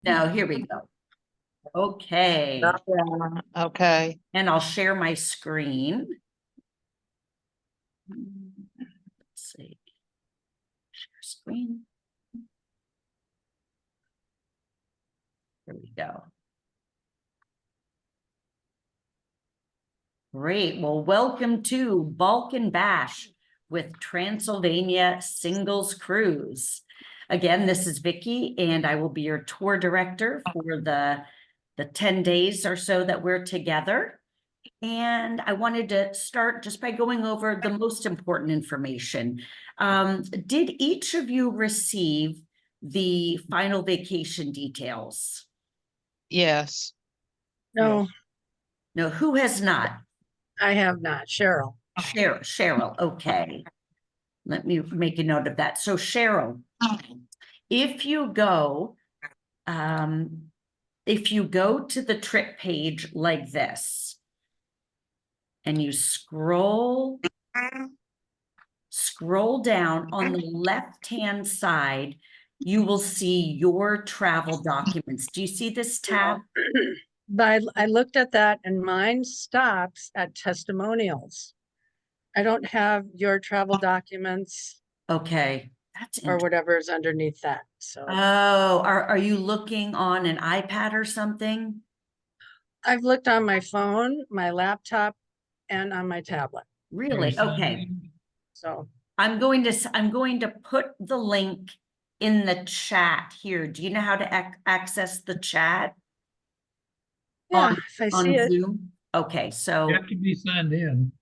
No, here we go. Okay, Yeah, okay. and I'll share my screen. Let's see. Share screen. Here we go. Great. Well, welcome to Balkan Bash with Transylvania Singles Cruise. Again, this is Vicki, and I will be your tour director for the 10 days or so that we're together. And I wanted to start just by going over the most important information. Did each of you receive the final vacation details? Yes. No, No, who has not? I have not. Cheryl. Cheryl, okay. Let me make a note of that. So Cheryl, if you go to the trip page like this, and you scroll down on the left-hand side, you will see your travel documents. Do you see this tab? But I looked at that and mine stops at testimonials. I don't have your travel documents Okay, that's or whatever is underneath that. So Oh, are you looking on an iPad or something? I've looked on my phone, my laptop, and on my tablet. Really? Okay. So I'm going to put the link in the chat here. Do you know how to access the chat yeah, if I see it, Zoom? Okay, so You have to be signed in.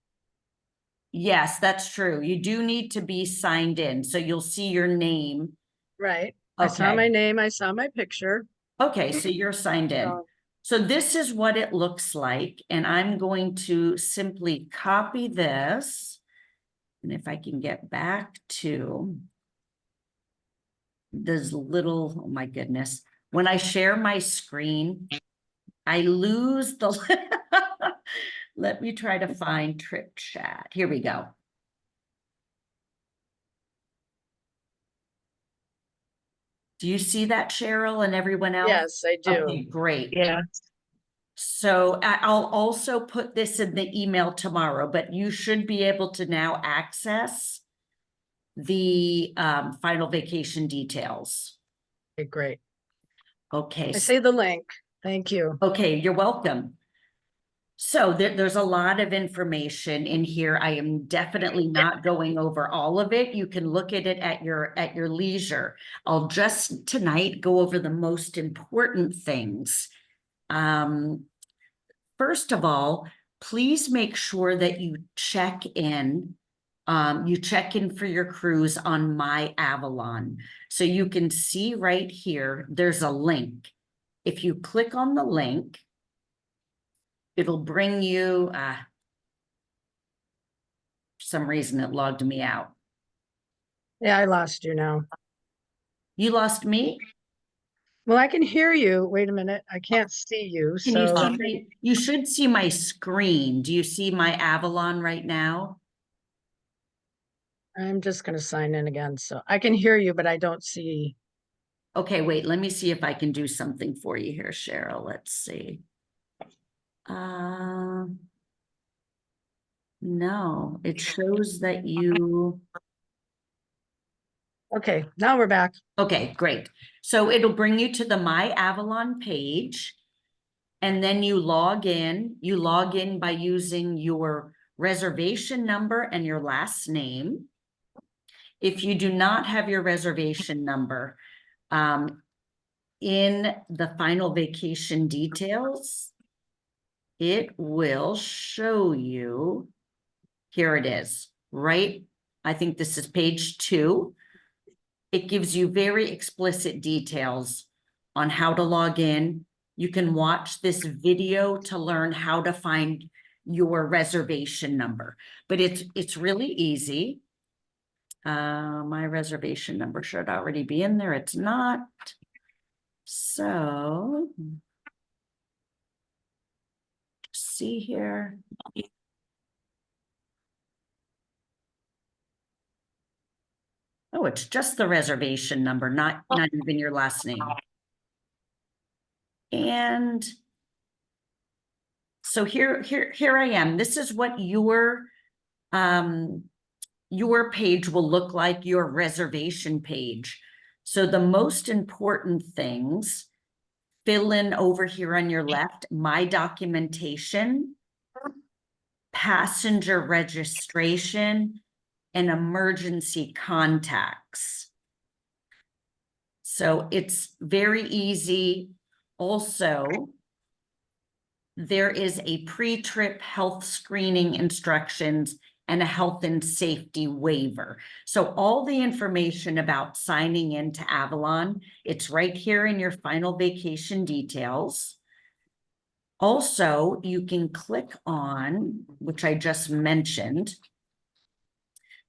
yes, that's true. You do need to be signed in, so you'll see your name. right. I saw Okay. my name, I saw my picture. Okay, so you're signed in. So So this is what it looks like, and I'm going to simply copy this. And if I can get back to this little, oh my goodness, when I share my screen, I lose the, let me try to find trip chat. Here we go. Do you see that, Cheryl, and everyone else? yes, I do. Okay, great. Yeah. So I'll also put this in the email tomorrow, but you should be able to now access the final vacation details. Okay, great. Okay. I see the link. Thank you. Okay, you're welcome. So there's a lot of information in here. I am definitely not going over all of it. You can look at it at your leisure. I'll just tonight go over the most important things. First of all, please make sure that you check in. You check in for your cruise on My Avalon. So you can see right here, there's a link. If you click on the link, it'll bring you, for some reason it logged me out. Yeah, I lost you now. You lost me? Well, I can hear you. Wait a minute. I can't see you. Can you So see you should see my screen. Do you see my Avalon right now? I'm just going to sign in again. So I can hear you, but I don't see. Okay, wait, let me see if I can do something for you here, Cheryl. Let's see. No, it shows that you, Okay, now we're back. okay, great. So it'll bring you to the My Avalon page. And then you log in. You log in by using your reservation number and your last name. If you do not have your reservation number, in the final vacation details, it will show you, here it is, right? I think this is page 2. It gives you very explicit details on how to log in. You can watch this video to learn how to find your reservation number, but it's really easy. My reservation number should already be in there. It's not. So see here. Oh, it's just the reservation number, not even your last name. And so here I am. This is what your page will look like, your reservation page. So the most important things, fill in over here on your left, my documentation, passenger registration, and emergency contacts. So it's very easy. Also, there is a pre-trip health screening instructions and a health and safety waiver. So all the information about signing into Avalon, it's right here in your final vacation details. Also, you can click on, which I just mentioned.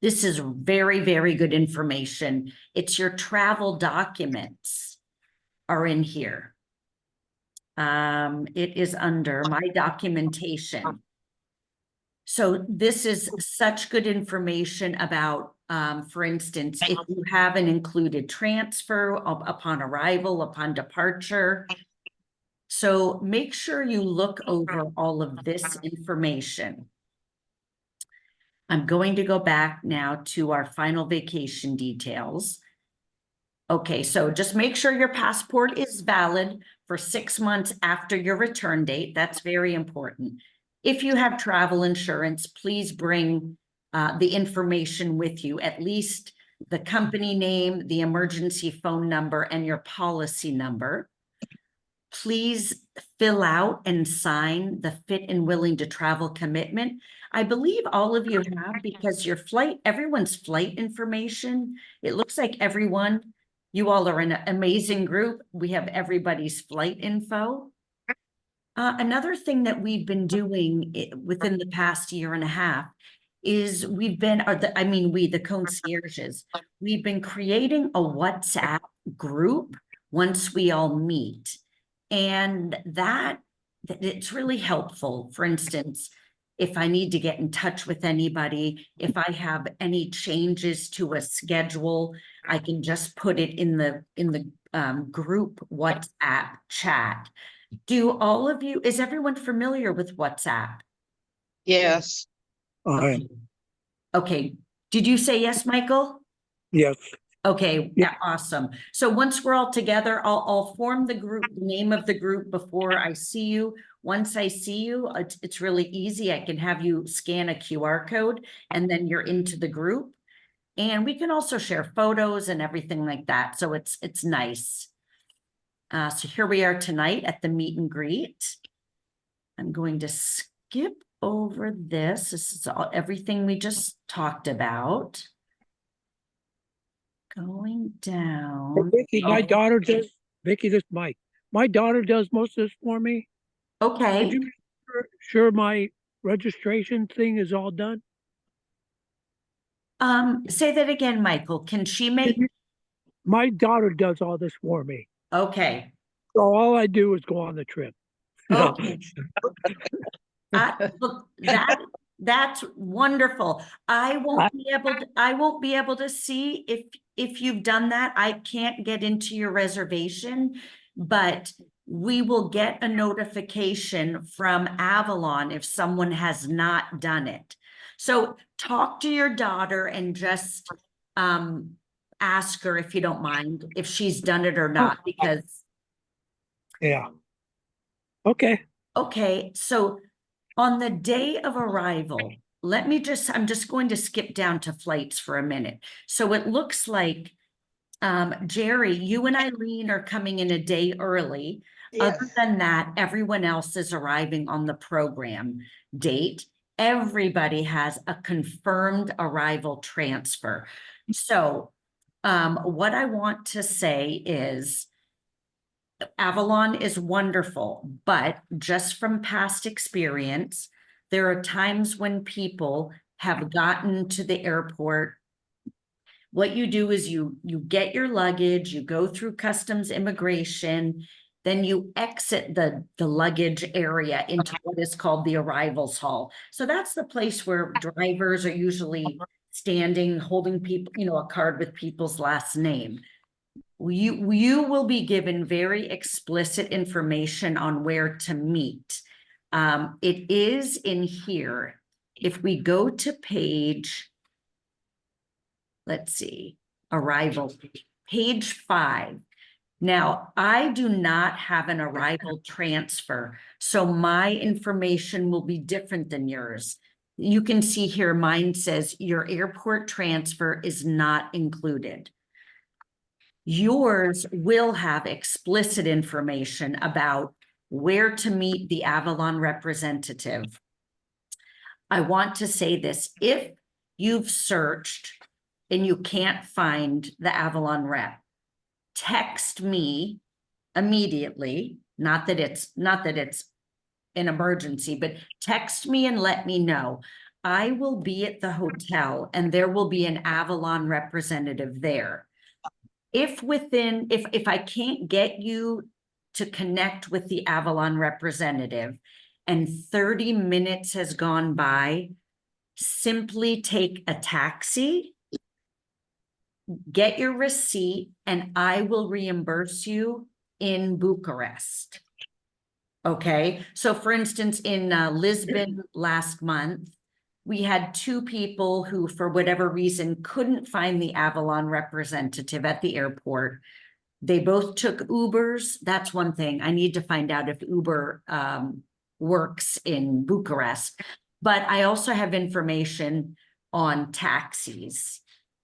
This is very, very good information. It's your travel documents are in here. It is under my documentation. So this is such good information about, for instance, if you have an included transfer upon arrival, upon departure. So make sure you look over all of this information. I'm going to go back now to our final vacation details. Okay, so just make sure your passport is valid for 6 months after your return date. That's very important. If you have travel insurance, please bring the information with you, at least the company name, the emergency phone number, and your policy number. Please fill out and sign the fit and willing to travel commitment. I believe all of you have, because your flight, everyone's flight information, it looks like everyone, you all are an amazing group. We have everybody's flight info. Another thing that we've been doing within the past year and a half is we, the concierges, we've been creating a WhatsApp group once we all meet. And that it's really helpful. For instance, if I need to get in touch with anybody, if I have any changes to a schedule, I can just put it in the group WhatsApp chat. Do all of you, is everyone familiar with WhatsApp? Yes. Okay. Okay. Did you say yes, Michael? Yes. Okay, Yeah. awesome. So once we're all together, I'll form the group, the name of the group before I see you. Once I see you, it's really easy. I can have you scan a QR code and then you're into the group. And we can also share photos and everything like that. So it's nice. So here we are tonight at the meet and greet. I'm going to skip over this. This is everything we just talked about. Going down. Vicky, my daughter does, Vicky, this Mike. My daughter does most of this for me. Okay. Could you make sure my registration thing is all done? Say that again, Michael. Can she make? My daughter does all this for me. Okay. So all I do is go on the trip. Okay. Look, that's wonderful. I won't be able to see if you've done that. I can't get into your reservation, but we will get a notification from Avalon if someone has not done it. So talk to your daughter and just ask her, if you don't mind, if she's done it or not, because Yeah. Okay. okay, so on the day of arrival, I'm just going to skip down to flights for a minute. So it looks like, Jerry, you and Eileen are coming in a day early. Other than that, everyone else is arriving on the program date. Everybody has a confirmed arrival transfer. So, what I want to say is, Avalon is wonderful, but just from past experience, there are times when people have gotten to the airport. What you do is you get your luggage, you go through customs immigration, then you exit the luggage area into what is called the arrivals hall. So that's the place where drivers are usually standing, holding people, a card with people's last name. You will be given very explicit information on where to meet. It is in here. If we go to page, let's see, arrival, page 5. Now, I do not have an arrival transfer, so my information will be different than yours. You can see here, mine says your airport transfer is not included. Yours will have explicit information about where to meet the Avalon representative. I want to say this, if you've searched and you can't find the Avalon rep, text me immediately, not that it's an emergency, but text me and let me know. I will be at the hotel and there will be an Avalon representative there. If I can't get you to connect with the Avalon representative and 30 minutes has gone by, simply take a taxi, get your receipt, and I will reimburse you in Bucharest. Okay, so for instance, in Lisbon last month, we had 2 people who, for whatever reason, couldn't find the Avalon representative at the airport. They both took Ubers. That's one thing. I need to find out if Uber works in Bucharest. But I also have information on taxis.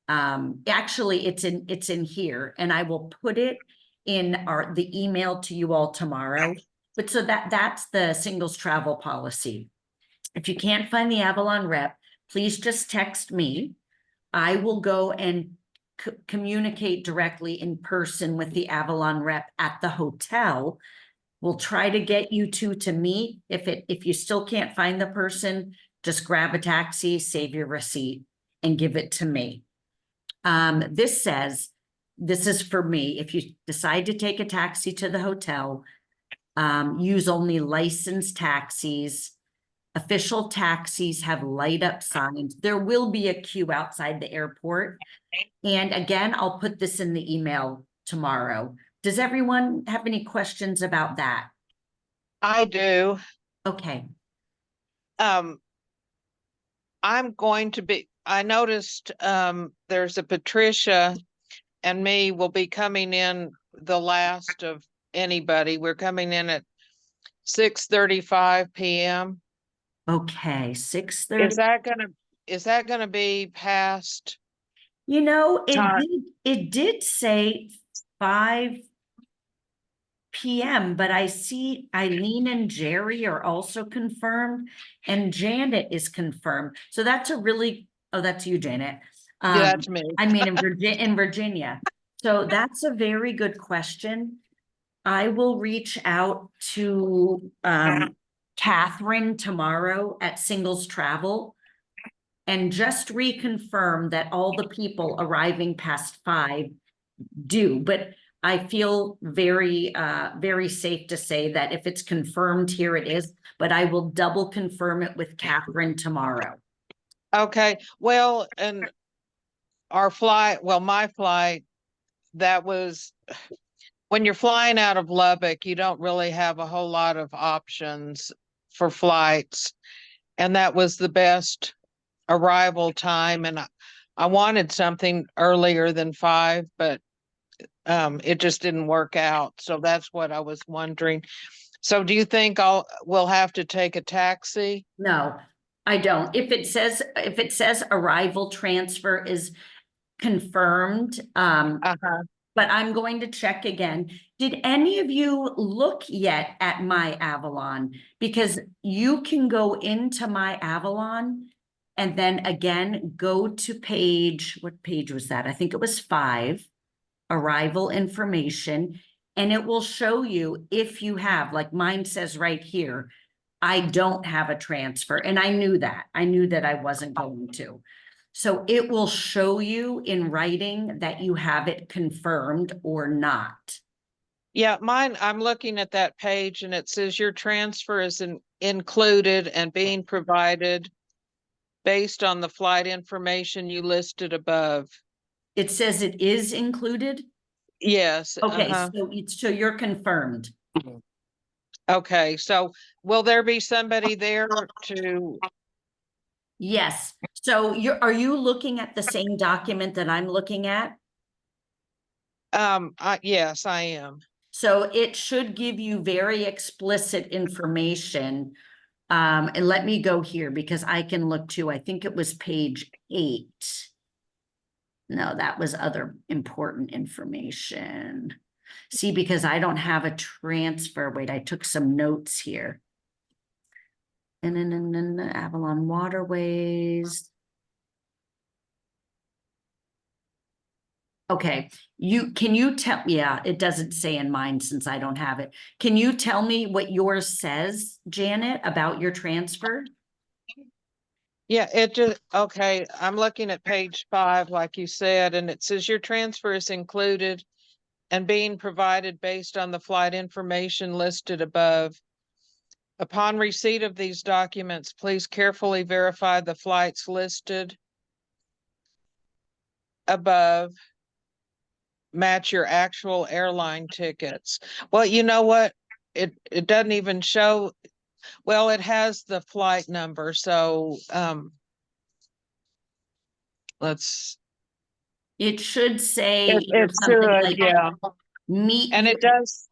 Actually, it's in here, and I will put it in the email to you all tomorrow. But so that's the singles travel policy. If you can't find the Avalon rep, please just text me. I will go and communicate directly in person with the Avalon rep at the hotel. We'll try to get you two to meet. If you still can't find the person, just grab a taxi, save your receipt, and give it to me. This says, this is for me. If you decide to take a taxi to the hotel, use only licensed taxis. Official taxis have light up signs. There will be a queue outside the airport. And again, I'll put this in the email tomorrow. Does everyone have any questions about that? I do. Okay. I'm going to be, I noticed there's a Patricia and me will be coming in the last of anybody. We're coming in at 6:35 p.m. Okay, 6:30. Is that gonna be past? You know, Time. it did say 5 p.m., but I see Eileen and Jerry are also confirmed, and Janet is confirmed. So that's a really, oh, that's you, Janet. Yeah, that's me. I mean, in Virginia. So that's a very good question. I will reach out to Catherine tomorrow at Singles Travel and just reconfirm that all the people arriving past 5 do. But I feel very, very safe to say that if it's confirmed, here it is. But I will double confirm it with Catherine tomorrow. Okay, well, and our flight, well, my flight, that was, when you're flying out of Lubbock, you don't really have a whole lot of options for flights. And that was the best arrival time. And I wanted something earlier than 5, but it just didn't work out. So that's what I was wondering. So do you think we'll have to take a taxi? No, I don't. If it says arrival transfer is confirmed, but I'm going to check again. Did any of you look yet at My Avalon? Because you can go into My Avalon and then again, go to page, what page was that? I think it was 5, arrival information, and it will show you if you have, like mine says right here, I don't have a transfer. And I knew that. I knew that I wasn't going to. So it will show you in writing that you have it confirmed or not. Yeah, mine, I'm looking at that page and it says your transfer is included and being provided based on the flight information you listed above. It says it is included. Yes, Okay, uh-huh. so you're confirmed. Okay, so will there be somebody there to, Yes, so are you looking at the same document that I'm looking at? yes, I am. So it should give you very explicit information. And let me go here because I can look too. I think it was page 8. No, that was other important information. See, because I don't have a transfer. Wait, I took some notes here. And then the Avalon Waterways. Okay, can you tell, yeah, it doesn't say in mine since I don't have it. Can you tell me what yours says, Janet, about your transfer? Yeah, it just, okay, I'm looking at page 5, like you said, and it says your transfer is included and being provided based on the flight information listed above. Upon receipt of these documents, please carefully verify the flights listed above match your actual airline tickets. Well, you know what? It doesn't even show, well, it has the flight number, so let's, It should say here it something should, like yeah. meet And your, it does,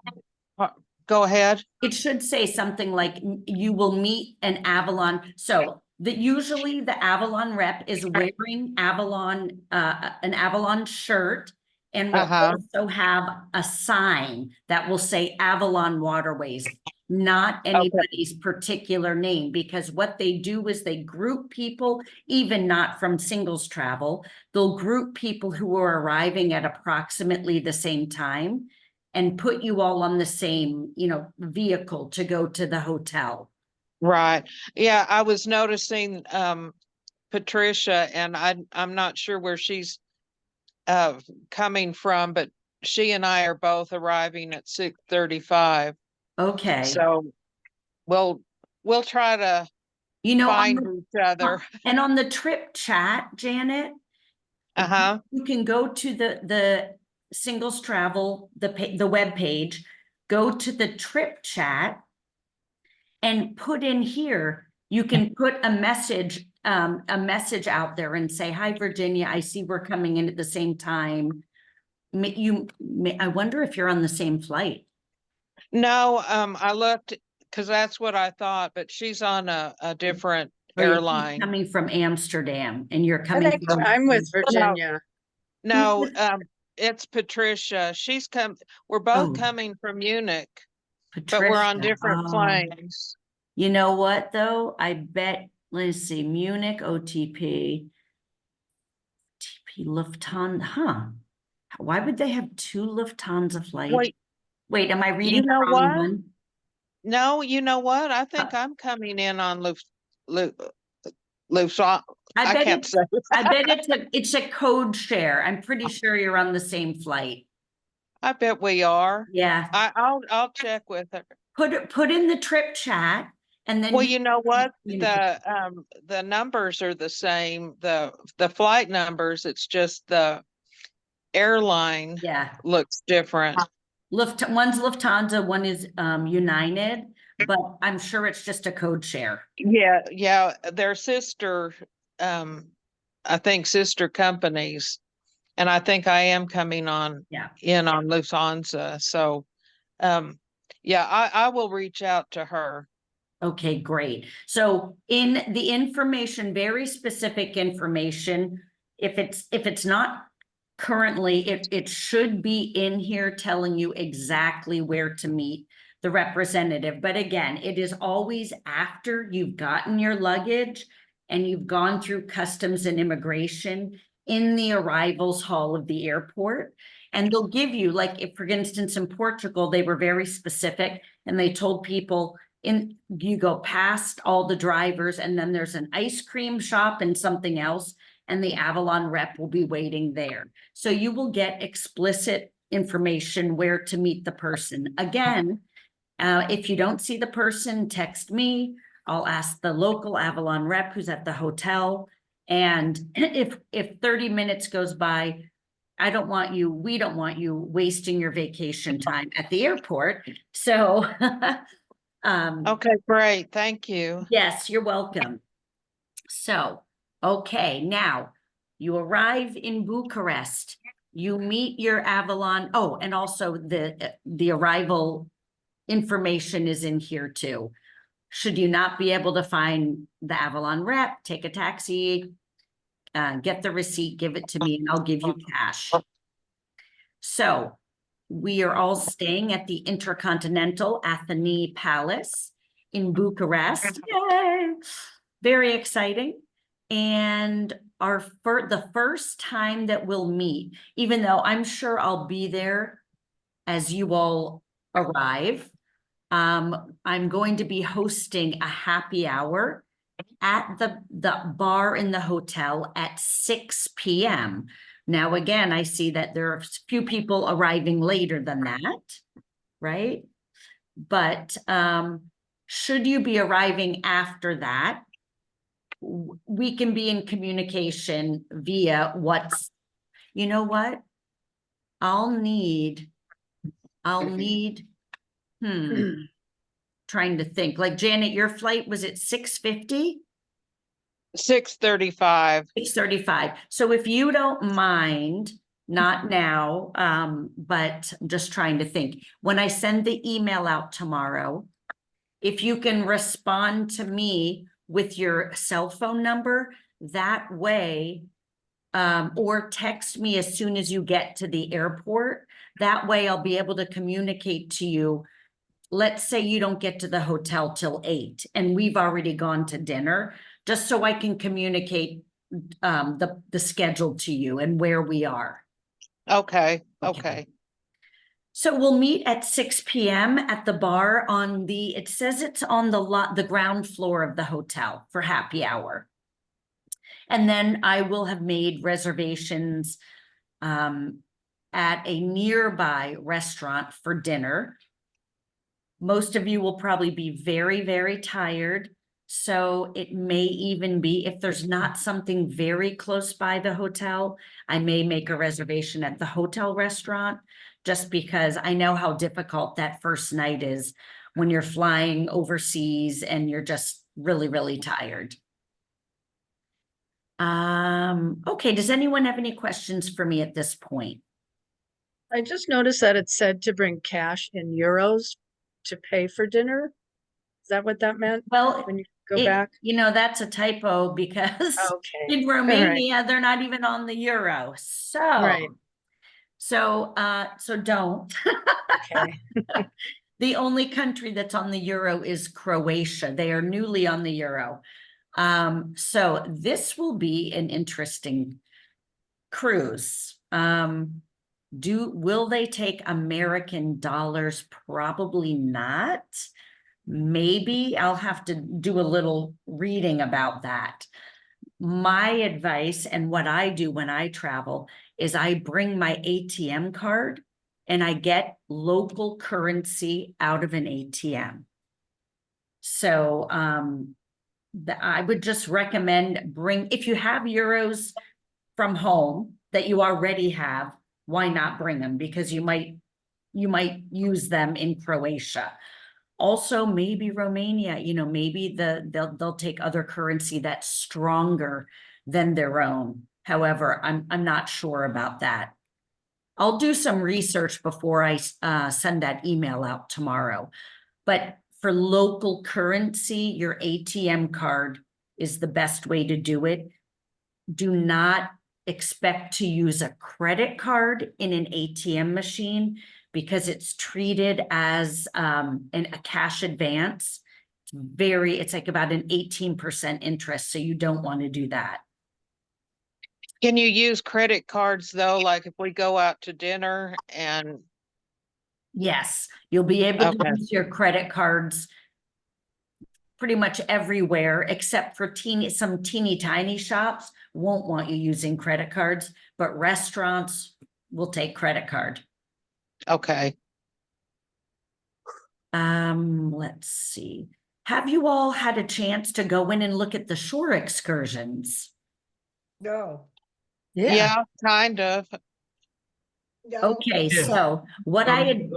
go ahead. it should say something like you will meet an Avalon. So that usually the Avalon rep is wearing Avalon, an Avalon shirt and will Uh-huh. also have a sign that will say Avalon Waterways, not Okay. anybody's particular name, because what they do is they group people, even not from singles travel, they'll group people who are arriving at approximately the same time and put you all on the same, vehicle to go to the hotel. Right. Yeah, I was noticing Patricia, and I'm not sure where she's coming from, but she and I are both arriving at 6:35. Okay. So we'll try to On find the, each other. and on the trip chat, Janet, Uh-huh. you can go to the singles travel, the web page, go to the trip chat and put in here, you can put a message out there and say, hi, Virginia, I see we're coming in at the same time. I wonder if you're on the same flight. No, I looked because that's what I thought, but she's on a different Or you're airline. coming from Amsterdam and you're I coming think from. I'm with Virginia. No, Who's with- it's Patricia. We're both Oh. coming from Munich, but Patricia. we're on different Oh. planes. You know what, though? I bet, let's see, Munich OTP, Lufthansa, huh? Why would they have 2 Lufthansa flights? Wait, am I reading the know wrong what? one? No, you know what? I think I'm coming in on Lufthansa. I bet can't it's, say. I bet it's a code share. I'm pretty sure you're on the same flight. I bet we are. Yeah. I'll check with her. Put in the trip chat and then Well, you know what? communicate. The numbers are the same. The flight numbers, it's just the airline Yeah. looks different. One's Lufthansa, one is United, but I'm sure it's just a code share. Yeah, they're sister, I think sister companies. And I think I am coming on in on Lufthansa. So yeah, I will reach out to her. Okay, great. So in the information, very specific information, if it's not currently, it should be in here telling you exactly where to meet the representative. But again, it is always after you've gotten your luggage and you've gone through customs and immigration in the arrivals hall of the airport. And they'll give you, like, if, for instance, in Portugal, they were very specific and they told people, you go past all the drivers and then there's an ice cream shop and something else, and the Avalon rep will be waiting there. So you will get explicit information where to meet the person. Again, if you don't see the person, text me. I'll ask the local Avalon rep who's at the hotel. And if 30 minutes goes by, I don't want you, we don't want you wasting your vacation time at the airport. So, Okay, great. Thank you. yes, you're welcome. So, okay, now you arrive in Bucharest, you meet your Avalon. Oh, and also the arrival information is in here too. Should you not be able to find the Avalon rep, take a taxi, get the receipt, give it to me, and I'll give you cash. So we are all staying at the Intercontinental Athene Palace in Bucharest. Yay! Very exciting. And the first time that we'll meet, even though I'm sure I'll be there as you all arrive, I'm going to be hosting a happy hour at the bar in the hotel at 6 p.m. Now, again, I see that there are a few people arriving later than that, right? But should you be arriving after that, we can be in communication via you know what? I'll need, trying to think, like Janet, your flight was at 6:50? 6:35. 6:35. So if you don't mind, not now, but I'm just trying to think, when I send the email out tomorrow, if you can respond to me with your cell phone number, that way, or text me as soon as you get to the airport. That way I'll be able to communicate to you. Let's say you don't get to the hotel till 8 and we've already gone to dinner, just so I can communicate the schedule to you and where we are. Okay, Okay. okay. So we'll meet at 6 p.m. at the bar it says it's on the ground floor of the hotel for happy hour. And then I will have made reservations at a nearby restaurant for dinner. Most of you will probably be very, very tired. So it may even be, if there's not something very close by the hotel, I may make a reservation at the hotel restaurant, just because I know how difficult that first night is when you're flying overseas and you're just really, really tired. Okay, does anyone have any questions for me at this point? I just noticed that it said to bring cash in euros to pay for dinner. Is that what that meant Well, when you go back? you know, that's a typo because Okay. in All right. Romania, they're not even on the euro. So, Right. so don't. Okay. The only country that's on the euro is Croatia. They are newly on the euro. So this will be an interesting cruise. Will they take American dollars? Probably not. Maybe I'll have to do a little reading about that. My advice and what I do when I travel is I bring my ATM card and I get local currency out of an ATM. So I would just recommend if you have euros from home that you already have, why not bring them? Because you might use them in Croatia. Also, maybe Romania, you know, maybe they'll take other currency that's stronger than their own. However, I'm not sure about that. I'll do some research before I send that email out tomorrow. But for local currency, your ATM card is the best way to do it. Do not expect to use a credit card in an ATM machine because it's treated as a cash advance. It's like about an 18% interest. So you don't want to do that. Can you use credit cards though? Like if we go out to dinner and Yes, you'll be able to Okay. use your credit cards pretty much everywhere, except for some teeny tiny shops won't want you using credit cards, but restaurants will take credit card. Okay. Let's see. Have you all had a chance to go in and look at the shore excursions? No. Yeah. Yeah, kind of. Okay, Yeah. so what Um,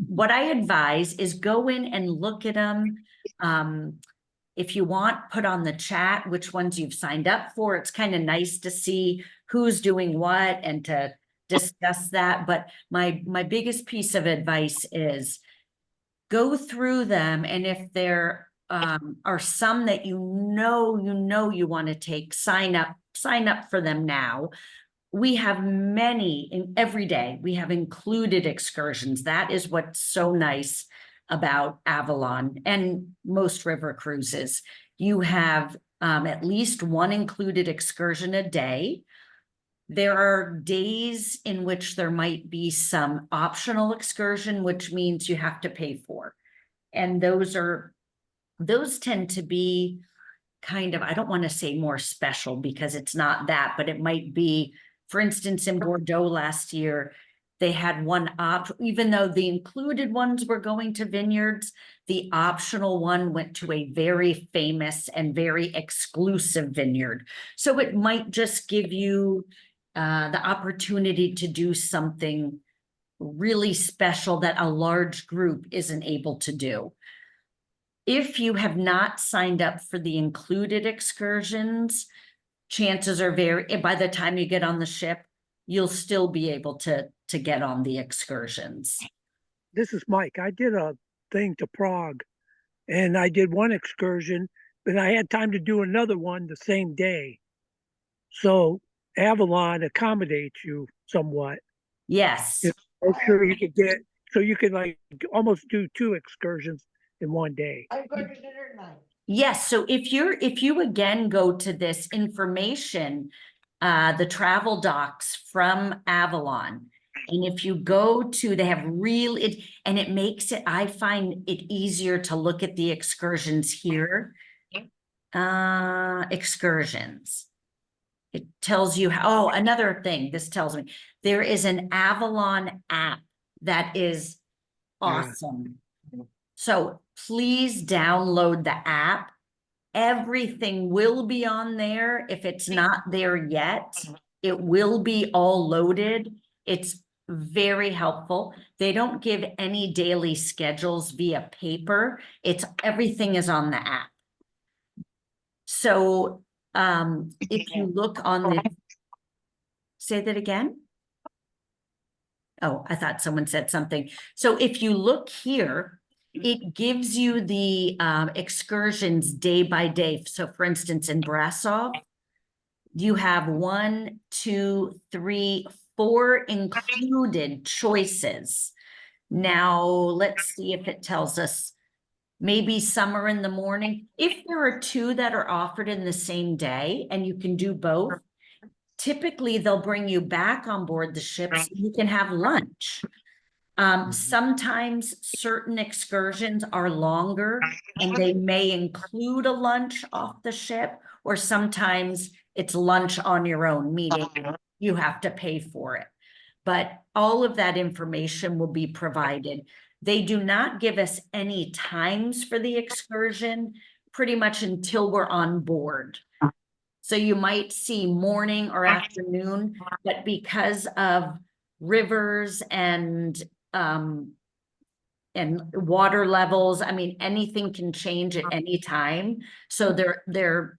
what I advise is go in and look at them. If you want, put on the chat which ones you've signed up for. It's kind of nice to see who's doing what and to discuss that. But my biggest piece of advice is go through them, and if there are some that you know you want to take, sign up for them now. We have many in every day. We have included excursions. That is what's so nice about Avalon and most river cruises. You have at least one included excursion a day. There are days in which there might be some optional excursion, which means you have to pay for. And those tend to be kind of, I don't want to say more special because it's not that, but it might be, for instance, in Bordeaux last year, they had one even though the included ones were going to vineyards, the optional one went to a very famous and very exclusive vineyard. So it might just give you the opportunity to do something really special that a large group isn't able to do. If you have not signed up for the included excursions, chances are by the time you get on the ship, you'll still be able to get on the excursions. This is Mike. I did a thing to Prague and I did one excursion, but I had time to do another one the same day. So Avalon accommodates you somewhat. Yes. Make sure you could get, so you can like almost do 2 excursions in one day. I'm going to dinner tonight. Yes, so if you again go to this information, the travel docs from Avalon, and if you go to, they have and it makes it, I find it easier to look at the excursions here. Excursions. It tells you how, another thing this tells me, there is an Avalon app that is awesome. So please download the app. Everything will be on there. If it's not there yet, it will be all loaded. It's very helpful. They don't give any daily schedules via paper. Everything is on the app. So if you look on the, say that again. Oh, I thought someone said something. So if you look here, it gives you the excursions day by day. So for instance, in Brasov, you have 1, 2, 3, 4 included choices. Now, let's see if it tells us maybe some are in the morning. If there are 2 that are offered in the same day and you can do both, typically they'll bring you back on board the ship so you can have lunch. Sometimes certain excursions are longer and they may include a lunch off the ship, or sometimes it's lunch on your own, meaning you have to pay for it. But all of that information will be provided. They do not give us any times for the excursion pretty much until we're on board. So you might see morning or afternoon, but because of rivers and water levels, I mean, anything can change at any time. So they're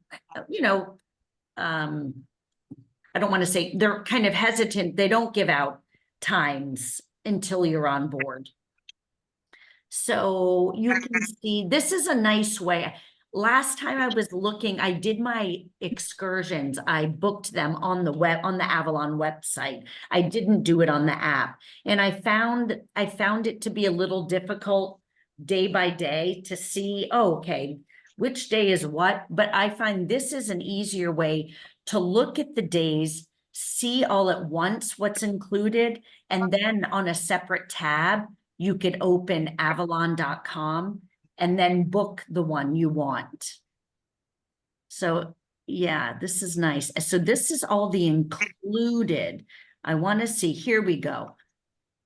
I don't want to say, they're kind of hesitant. They don't give out times until you're on board. So you can see, this is a nice way. Last time I was looking, I did my excursions. I booked them on the web, on the Avalon website. I didn't do it on the app. And I found it to be a little difficult day by day to see, oh, okay, which day is what? But I find this is an easier way to look at the days, see all at once what's included, and then on a separate tab, you could open avalon.com and then book the one you want. So yeah, this is nice. So this is all the included. I want to see, here we go.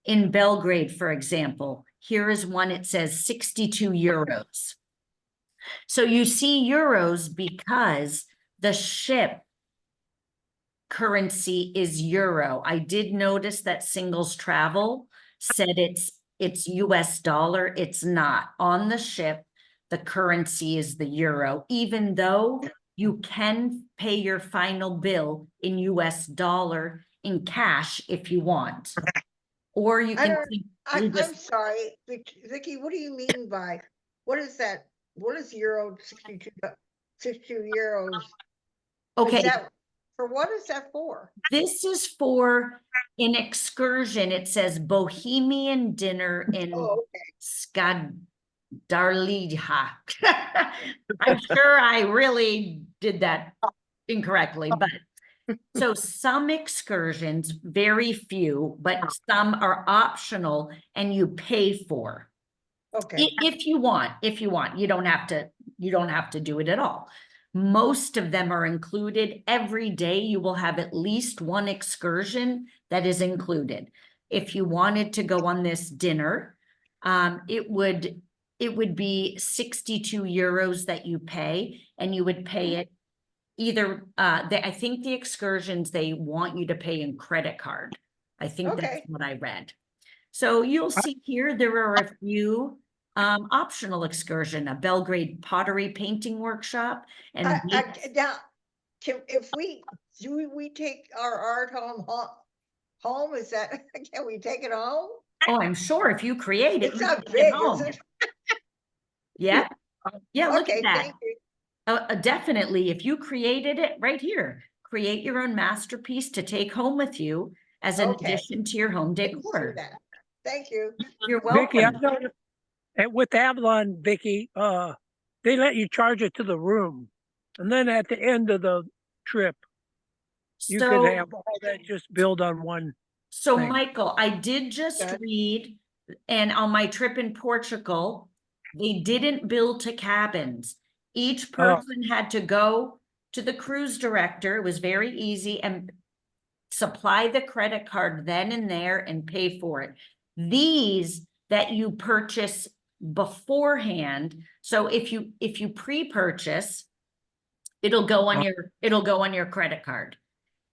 In Belgrade, for example, here is one, it says 62 euros. So you see euros because the ship currency is euro. I did notice that Singles Travel said it's US dollar. It's not. On the ship, the currency is the euro, even though you can pay your final bill in US dollar in cash if you want. Or you I can don't- simply I'm just, sorry, Vicky, what do you mean by, what is that? What is euro 62 euros? Is okay, that, for what is that for? this is for an excursion. It says Bohemian dinner in Oh, Skadarlija. I'm sure I really did that incorrectly, but so some excursions, very few, but some are optional and you pay for. okay, If you want, you don't have to do it at all. Most of them are included. Every day you will have at least one excursion that is included. If you wanted to go on this dinner, it would be 62 euros that you pay, and you would pay it either, I think the excursions, they want you to pay in credit card. I think that's Okay. what I read. So you'll see here, there are a few optional excursion, a Belgrade pottery painting workshop, and now, if do we take our art home, is that, can we take it home? oh, I'm sure if you create it, It's you not can take it big, is home. it? Yeah, yeah, look at Okay, that. thank you. Definitely, if you created it right here, create your own masterpiece to take home with you as an Okay. addition to your home Let's do decor. that. Thank you. You're Vicky, I welcome. noticed, and with Avalon, Vicky, they let you charge it to the room. And then at the end of the trip, you could So, have all that just build on one. so thing. Michael, I did just Good. read, and on my trip in Portugal, they didn't bill to cabins. Each Oh. person had to go to the cruise director. It was very easy, and supply the credit card then and there and pay for it. These that you purchase beforehand. So if you pre-purchase, it'll go on your credit card.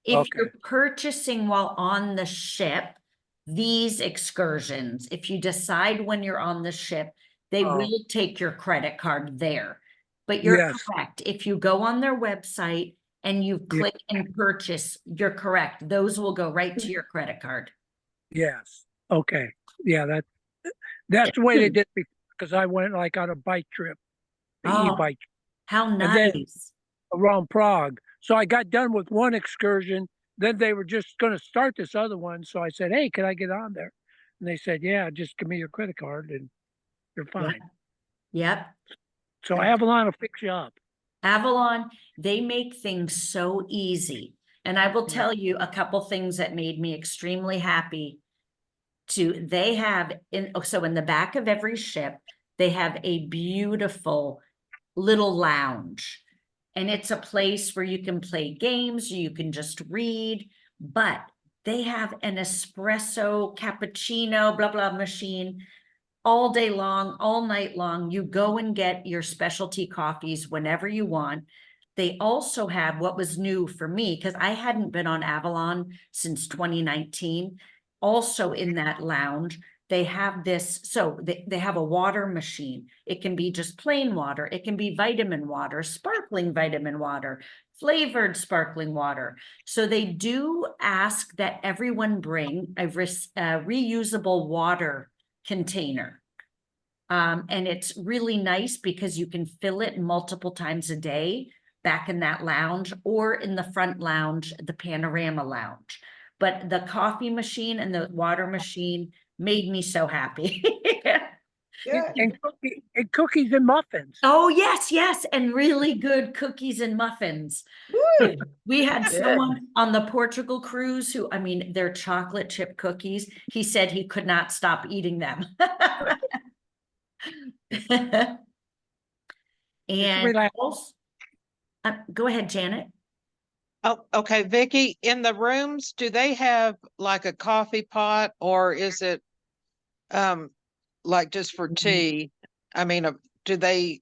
If Okay. you're purchasing while on the ship, these excursions, if you decide when you're on the ship, they Oh. will take your credit card there. But you're Yes. correct. If you go on their website and you Yeah. click and purchase, you're correct. Those will go right to your credit card. Yes. Okay. Yeah, that's the way they did it because I went like on a bike trip, the Oh, e-bike, how and then nice. around Prague. So I got done with one excursion. Then they were just going to start this other one. So I said, "Hey, can I get on there?" And they said, "Yeah, just give me your credit card and you're fine." Yep. So Avalon will fix you up. Avalon, they make things so easy. And I will Yeah. tell you a couple things that made me extremely happy. They have so in the back of every ship, they have a beautiful little lounge. And it's a place where you can play games, you can just read, but they have an espresso, cappuccino, blah, blah machine all day long, all night long. You go and get your specialty coffees whenever you want. They also have what was new for me, because I hadn't been on Avalon since 2019. Also in that lounge, they have this, so they have a water machine. It can be just plain water. It can be vitamin water, sparkling vitamin water, flavored sparkling water. So they do ask that everyone bring a reusable water container. And it's really nice because you can fill it multiple times a day back in that lounge or in the front lounge, the panorama lounge. But the coffee machine and the water machine made me so happy. Good. And cookies and muffins. Oh, yes, yes. And really good cookies and muffins. Woo. We had Good. someone on the Portugal cruise who, I mean, their chocolate chip cookies, he said he could not stop eating them. And relax. also, go ahead, Janet. Oh, okay, Vicky, in the rooms, do they have like a coffee pot or is it like just for tea? I mean, do they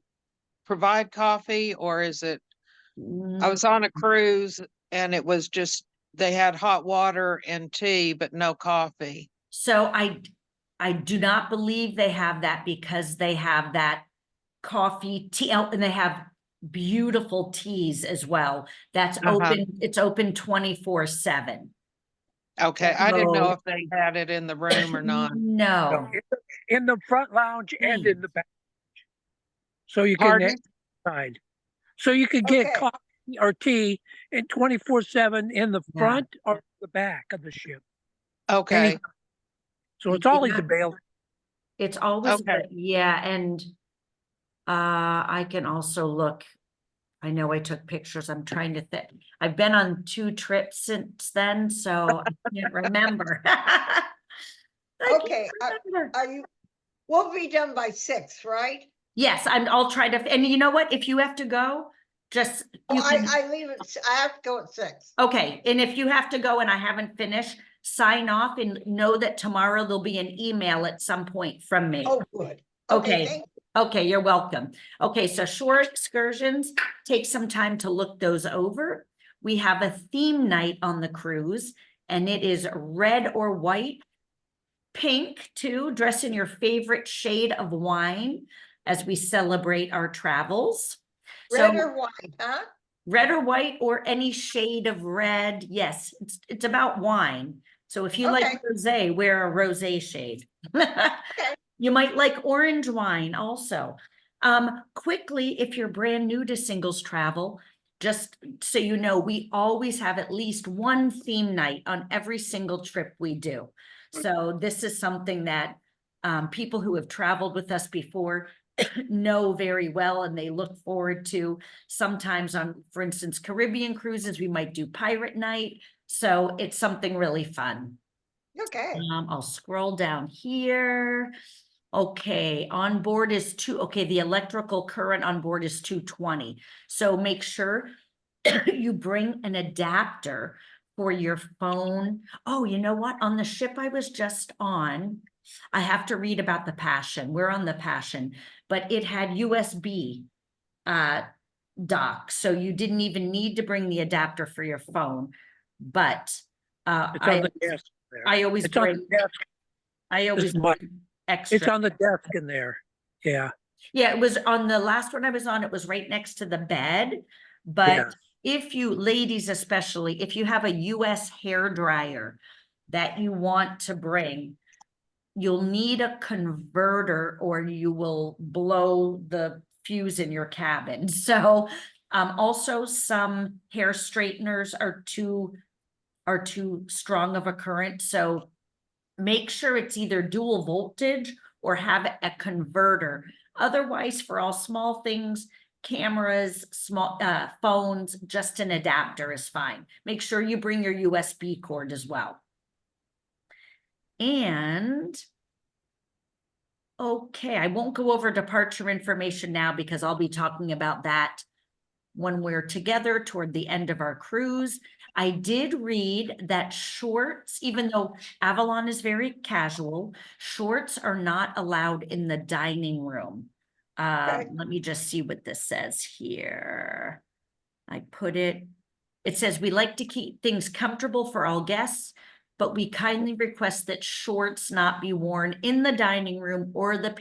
provide coffee or is it, I was on a cruise and it was just they had hot water and tea, but no coffee. So I do not believe they have that because they have that coffee, tea, oh, and they have beautiful teas as well. That's open, it's open 24/7. Okay, I didn't know So- if they had it in the room or not. No, In the front lounge and in the back. So you can Pardon? side. So you could get Okay. coffee or tea in 24/7 in the Yeah. front or the back of the ship. Okay, So it's always Yeah. available. it's always, Okay. yeah, and I can also look. I know I took pictures. I'm trying to think. I've been on 2 trips since then, so I can't remember. I can't Okay, remember. are you, we'll be done by 6, right? Yes, I'll try to, and you know what? If you have to go, just, Oh, you can, I leave it, I have to go at 6. okay, and if you have to go and I haven't finished, sign off and know that tomorrow there'll be an email at some point from me. Oh, good. Okay. Thank Okay, you're welcome. Okay, so shore excursions, take some time to look those over. We have a theme night on the cruise, and it is red or white, pink too, dress in your favorite shade of wine as we celebrate our travels. Red So or white, huh? red or white or any shade of red, yes, it's about wine. So if you like Okay. rosé, wear a rosé shade. Okay. You might like orange wine also. Quickly, if you're brand new to singles travel, just so you know, we always have at least one theme night on every single trip we do. So this is something that people who have traveled with us before know very well, and they look forward to. Sometimes on, for instance, Caribbean cruises, we might do pirate night. So it's something really fun. Okay. I'll scroll down here. Okay, on board is okay, the electrical current on board is 220. So make sure you bring an adapter for your phone. Oh, you know what? On the ship I was just on, I have to read about the Passion. We're on the Passion, but it had USB dock, so you didn't even need to bring the adapter for your phone. But It's on the desk there. I always It's on bring, the desk. I always Mike. bring extra. It's on the desk in there. Yeah. Yeah, it was on the last one I was on, it was right next to the bed. But Yeah. if you, ladies especially, if you have a US hair dryer that you want to bring, you'll need a converter or you will blow the fuse in your cabin. So also some hair straighteners are too strong of a current. So make sure it's either dual voltage or have a converter. Otherwise, for all small things, cameras, small phones, just an adapter is fine. Make sure you bring your USB cord as well. And okay, I won't go over departure information now because I'll be talking about that when we're together toward the end of our cruise. I did read that shorts, even though Avalon is very casual, shorts are not allowed in the dining room. Okay. Let me just see what this says here. I put it, it says, we like to keep things comfortable for all guests, but we kindly request that shorts not be worn in the dining room or the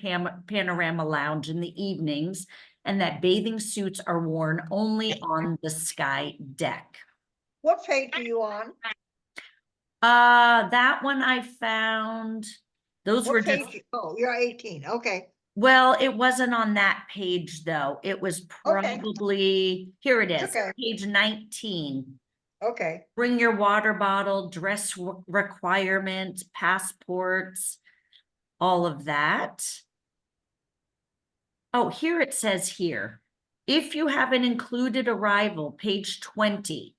panorama lounge in the evenings, and that bathing suits are worn only on the sky deck. What page are you on? That one I found, those were What just, page? Oh, you're 18. Okay. well, it wasn't on that page though. It was Okay. probably, here it is, Okay. page 19. Okay. Bring your water bottle, dress requirements, passports, all of that. Oh, here it says here, if you have an included arrival, page 20,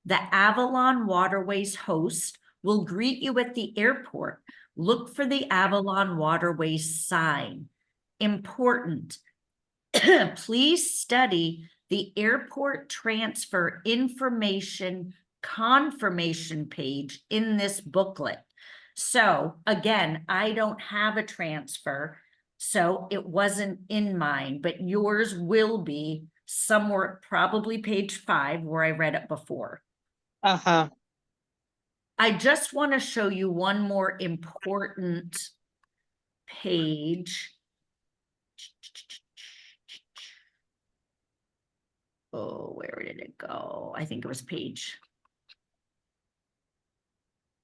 the Avalon Waterways host will greet you at the airport. Look for the Avalon Waterways sign. Important. Please study the airport transfer information confirmation page in this booklet. So again, I don't have a transfer, so it wasn't in mine, but yours will be somewhere, probably page 5 where I read it before. Uh-huh. I just want to show you one more important page. Oh, where did it go? I think it was page.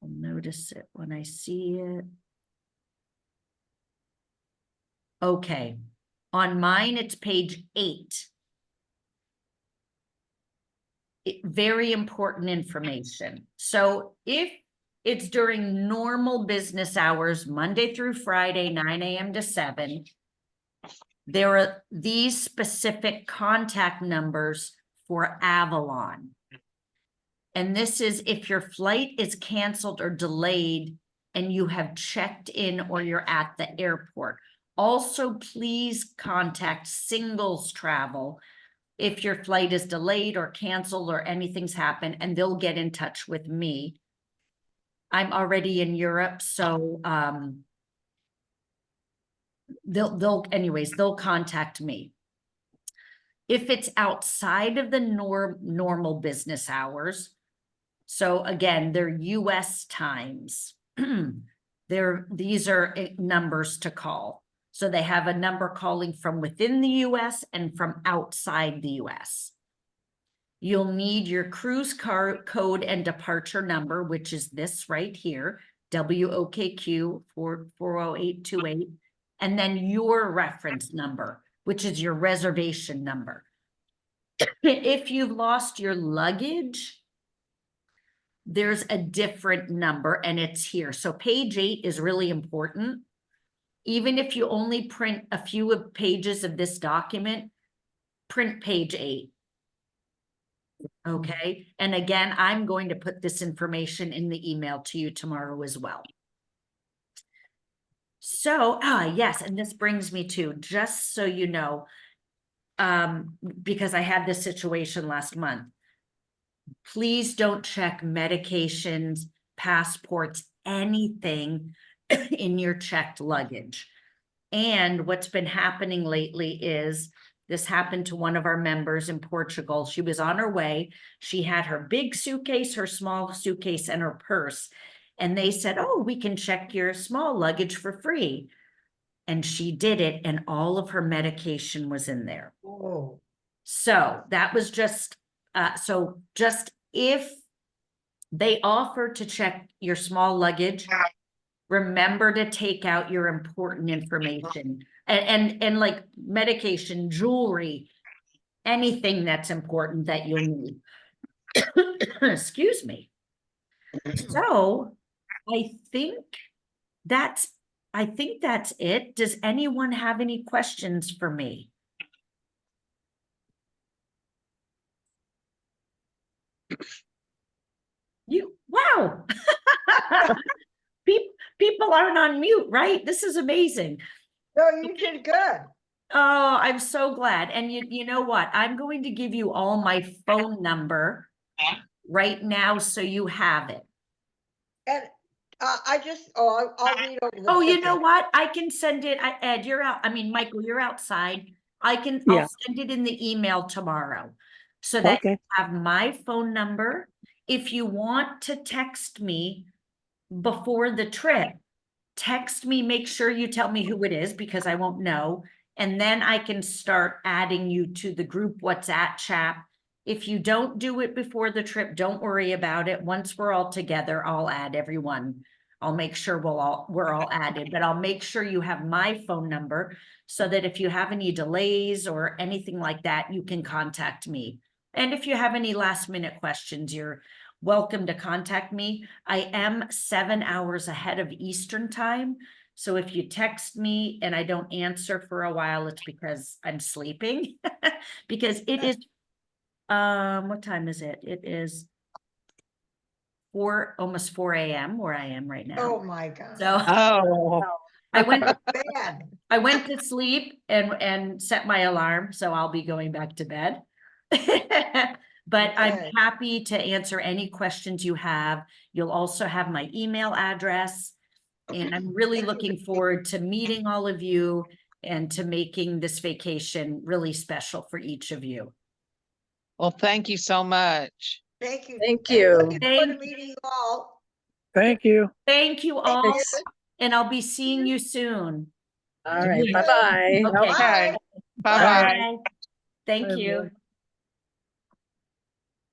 I'll notice it when I see it. Okay, on mine, it's page 8. Very important information. So if it's during normal business hours, Monday through Friday, 9 a.m. to 7, there are these specific contact numbers for Avalon. And this is if your flight is canceled or delayed and you have checked in or you're at the airport. Also, please contact Singles Travel if your flight is delayed or canceled or anything's happened, and they'll get in touch with me. I'm already in Europe, so they'll contact me. If it's outside of the normal business hours, so again, they're US times. These are numbers to call. So they have a number calling from within the US and from outside the US. You'll need your cruise code and departure number, which is this right here, WOKQ 40828, and then your reference number, which is your reservation number. If you've lost your luggage, there's a different number and it's here. So page 8 is really important. Even if you only print a few pages of this document, print page 8. Okay. And again, I'm going to put this information in the email to you tomorrow as well. So, yes, and this brings me to, just so you know, because I had this situation last month, please don't check medications, passports, anything in your checked luggage. And what's been happening lately is, this happened to one of our members in Portugal. She was on her way. She had her big suitcase, her small suitcase, and her purse. And they said, oh, we can check your small luggage for free. And she did it, and all of her medication was in there. Oh, So that was just, just if they offer to check your small luggage, remember to take out your important information and like medication, jewelry, anything that's important that you'll need. Excuse me. So I think that's it. Does anyone have any questions for me? Wow. People aren't on mute, right? This is amazing. no, you did good. Oh, I'm so glad. And you know what? I'm going to give you all my phone number right now so you have it. And I'll read over the. Oh, you know ticket. what? I can send it. Ed, Michael, you're outside. I'll Yeah. send it in the email tomorrow so that Okay. you have my phone number. If you want to text me before the trip, text me, make sure you tell me who it is because I won't know. And then I can start adding you to the group WhatsApp chat. If you don't do it before the trip, don't worry about it. Once we're all together, I'll add everyone. I'll make sure we're all added, but I'll make sure you have my phone number so that if you have any delays or anything like that, you can contact me. And if you have any last minute questions, you're welcome to contact me. I am 7 hours ahead of Eastern time. So if you text me and I don't answer for a while, it's because I'm sleeping. Because it is, what time is it? It is almost 4 a.m. where I am right now. Oh, my God. So Oh, I went Bad. to sleep and set my alarm, so I'll be going back to bed. But I'm Okay. happy to answer any questions you have. You'll also have my email address. And I'm really looking forward to meeting all of you and to making this vacation really special for each of you. well, thank you so much. Thank you. Thank And you. looking forward to Thank you. meeting you all. Thank you. Thank you all, Thanks. and I'll be seeing you soon. All right, Yeah. bye-bye. Okay. Okay, Bye. bye-bye. Bye. Thank Bye, you. everyone.